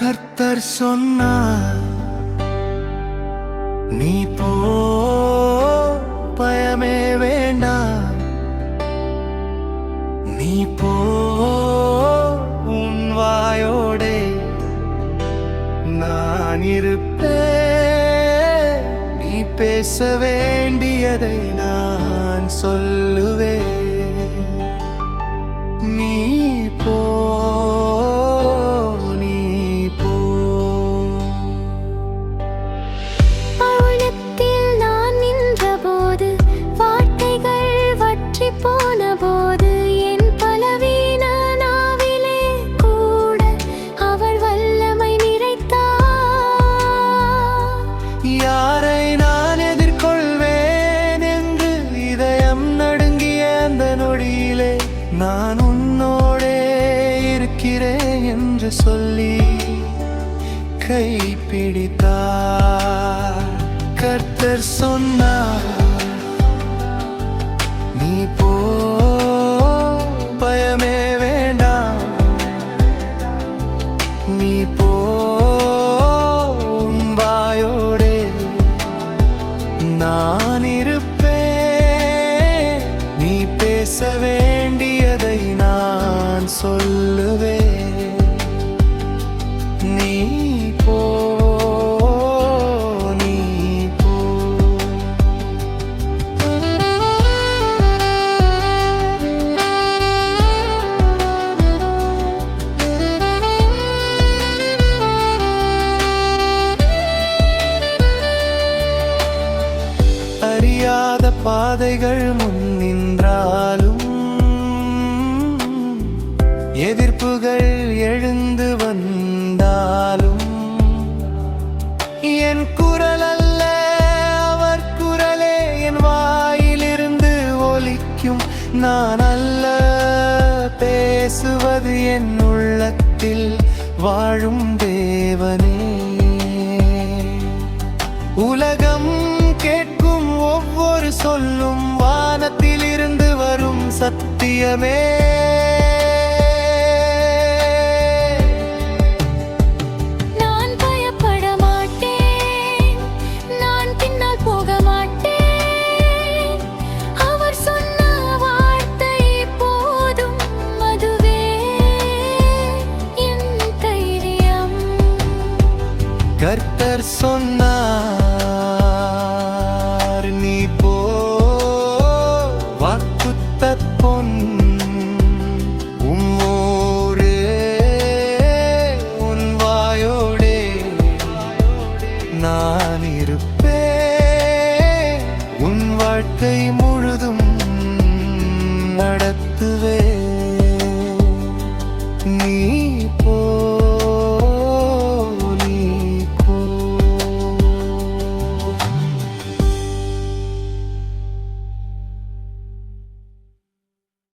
கர்த்தர் சொன்னார், நீ போ, பயமே வேண்டாம். நீ போ, உன் வாயோடே நான் இருப்பேன். நீ பேச வேண்டியதை நான் சொல்லுவேன். நீ போ, நீ போ. மௌனத்தில் நான் நின்றபோது, வார்த்தைகள் வற்றி போன போது, என் பலவீன நாவிலே கூட அவர் வல்லமை நிறைத்தார். யாரை நான் எதிர்கொள்வேன் என்று இதயம் நடுங்கிய அந்த நொடியிலே, நான் உன்னோடே இருக்கிறேன் என்று சொல்லி கைப்பிடித்தார். கர்த்தர் சொன்னார், நீ போ, பயமே வேண்டாம். நீ போ, உன் வாயோடே நான் இருப்பேன். நீ பேச வேண்டியதை நான் சொல்லுவேன். நீ போ, நீ போ. அறியாத பாதைகள் முன் நின்றாலும், எதிர்ப்புகள் எழுந்து வந்தாலும், என் குரல் அல்ல அவர் குரலே என் வாயிலிருந்து ஒலிக்கும். நான் அல்ல பேசுவது, என் உள்ளத்தில் வாழும் தேவனே. உலகம் கேட்கும் ஒவ்வொரு சொல்லும் வானத்திலிருந்து வரும் சத்தியமே. நான் பயப்பட மாட்டேன், நான் பின்னால் போக மாட்டேன். அவர் சொன்ன வார்த்தை போதும், அதுவே என் தைரியம். கர்த்தர் சொன்னார், நீ போ, வாக்குத்தத்தம் பொன். உம்மோரே உன் வாயோடே நான் இருப்பேன். உன் வாழ்க்கை முழுதும் நடத்துவே.